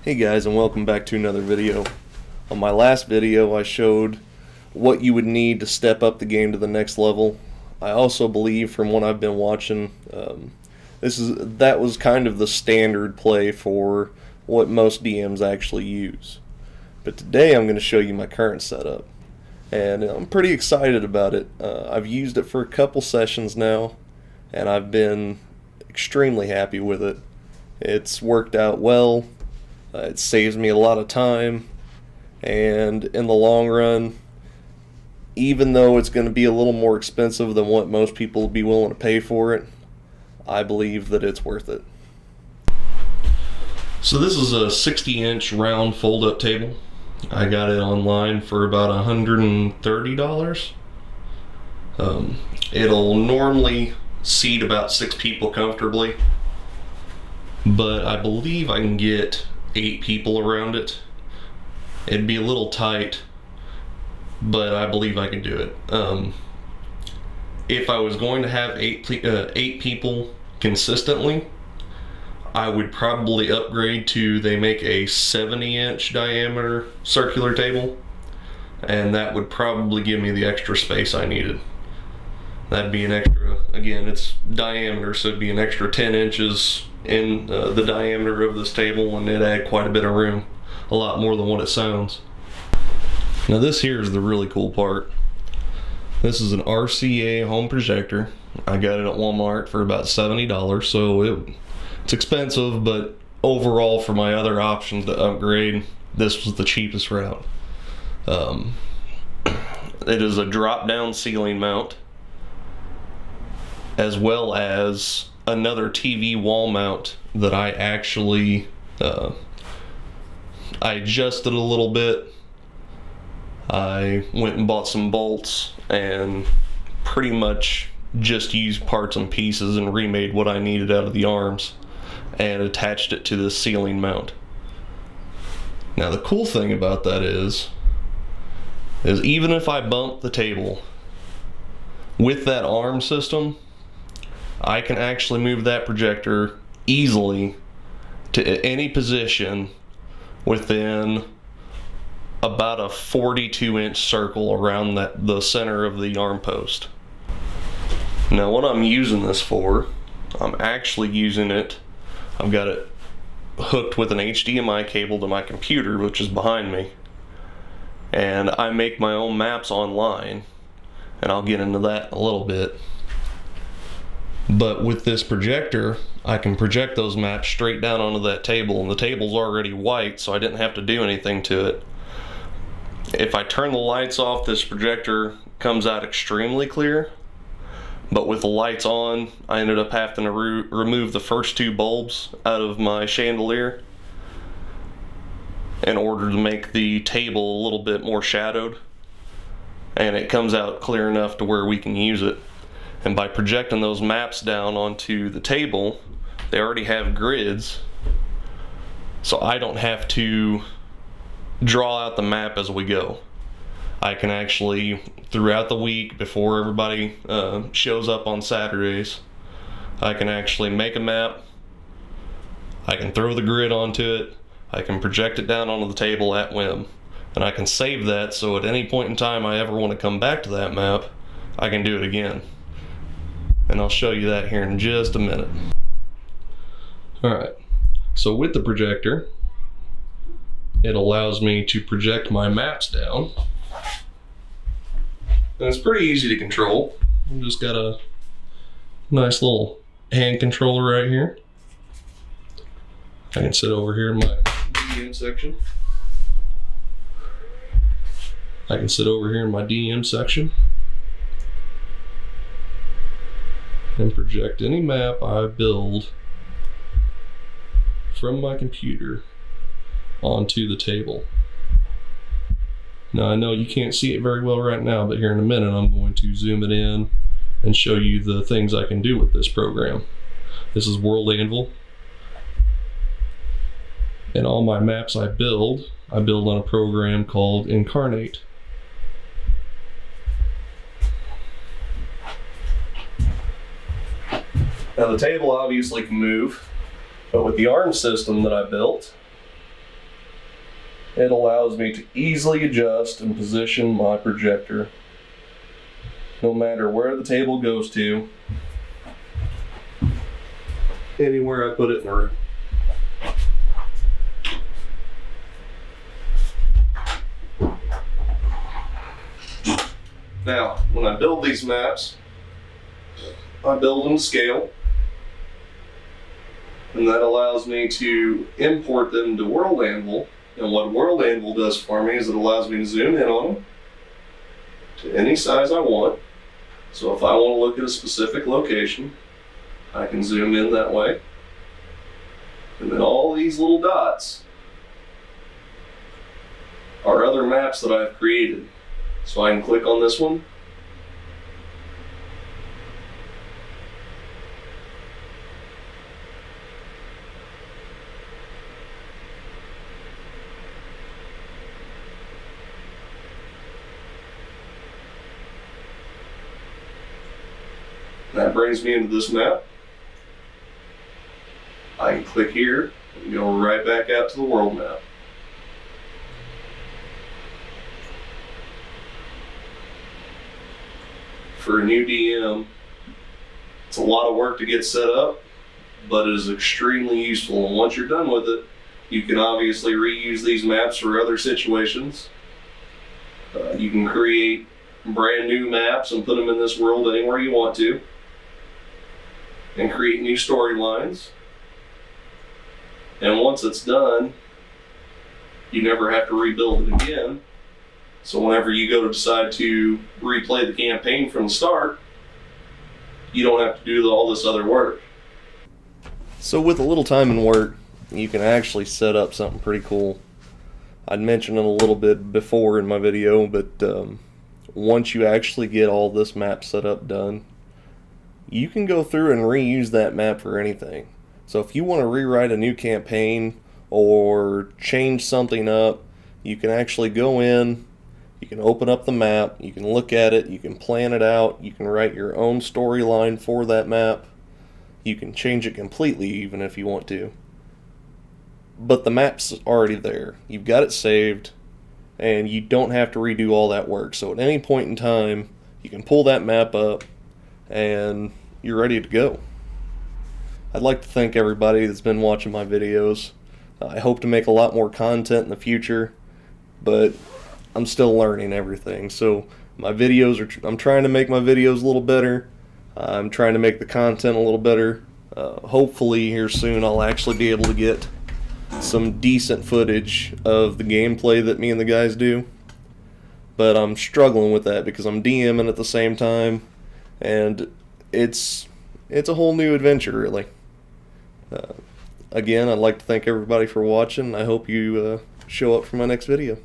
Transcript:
Hey guys, and welcome back to another video. On my last video I showed what you would need to step up the game to the next level. I also believe from what I've been watching, that was kind of the standard play for what most DMs actually use. But today I'm going to show you my current setup, and I'm pretty excited about it. I've used it for a couple sessions now, and I've been extremely happy with it. It's worked out well. It saves me a lot of time, and in the long run, even though it's going to be a little more expensive than what most people would be willing to pay for it, I believe that it's worth it. So this is a 60-inch round fold-up table. I got it online for about $130. It'll normally seat about 6 people comfortably, but I believe I can get 8 people around it. It'd be a little tight, but I believe I can do it. If I was going to have 8 people consistently, I would probably upgrade to, they make a 70-inch diameter circular table, and that would probably give me the extra space I needed. That'd be an extra, again, it's diameter, so it'd be an extra 10 inches in the diameter of this table, and it'd add quite a bit of room, a lot more than what it sounds. Now this here is the really cool part. This is an RCA home projector. I got it at Walmart for about $70, so it's expensive, but overall for my other options to upgrade, this was the cheapest route. It is a drop-down ceiling mount, as well as another TV wall mount that I actually I adjusted a little bit. I went and bought some bolts and pretty much just used parts and pieces and remade what I needed out of the arms and attached it to this ceiling mount. Now the cool thing about that is even if I bump the table with that arm system, I can actually move that projector easily to any position within about a 42-inch circle around the center of the arm post. Now what I'm using this for, I'm actually using it, I've got it hooked with an HDMI cable to my computer, which is behind me, and I make my own maps online, and I'll get into that in a little bit. But with this projector, I can project those maps straight down onto that table, and the table's already white, so I didn't have to do anything to it. If I turn the lights off, this projector comes out extremely clear, but with the lights on, I ended up having to remove the first 2 bulbs out of my chandelier in order to make the table a little bit more shadowed, and it comes out clear enough to where we can use it. And by projecting those maps down onto the table, they already have grids, so I don't have to draw out the map as we go. I can actually, throughout the week, before everybody shows up on Saturdays, I can actually make a map, I can throw the grid onto it, I can project it down onto the table at whim, and I can save that so at any point in time I ever want to come back to that map, I can do it again. And I'll show you that here in just a minute. Alright, so with the projector, it allows me to project my maps down. And it's pretty easy to control. I've just got a nice little hand controller right here. I can sit over here in my DM section. I can sit over here in my DM section and project any map I build from my computer onto the table. Now I know you can't see it very well right now, but here in a minute I'm going to zoom it in and show you the things I can do with this program. This is World Anvil, and all my maps I build on a program called Incarnate. Now the table obviously can move, but with the arm system that I built, It allows me to easily adjust and position my projector no matter where the table goes to, anywhere I put it in the room. Now, when I build these maps, I build them to scale, and that allows me to import them to World Anvil. And what World Anvil does for me is it allows me to zoom in on them to any size I want. So if I want to look at a specific location, I can zoom in that way. And then all these little dots are other maps that I've created. So I can click on this one. That brings me into this map. I can click here and go right back out to the world map. For a new DM, it's a lot of work to get set up, but it is extremely useful. And once you're done with it, you can obviously reuse these maps for other situations. You can create brand new maps and put them in this world anywhere you want to, and create new storylines. And once it's done, you never have to rebuild it again. So whenever you go to decide to replay the campaign from the start, you don't have to do all this other work. So with a little time and work, you can actually set up something pretty cool. I'd mentioned it a little bit before in my video, but once you actually get all this map set up done, you can go through and reuse that map for anything. So if you want to rewrite a new campaign or change something up, you can actually go in, you can open up the map, you can look at it, you can plan it out, you can write your own storyline for that map, you can change it completely even if you want to. But the map's already there. You've got it saved, and you don't have to redo all that work. So at any point in time, you can pull that map up, and you're ready to go. I'd like to thank everybody that's been watching my videos. I hope to make a lot more content in the future, but I'm still learning everything. So my videos I'm trying to make my videos a little better. I'm trying to make the content a little better. Hopefully here soon I'll actually be able to get some decent footage of the gameplay that me and the guys do. But I'm struggling with that because I'm DMing at the same time, and it's a whole new adventure, really. Again, I'd like to thank everybody for watching. I hope you show up for my next video.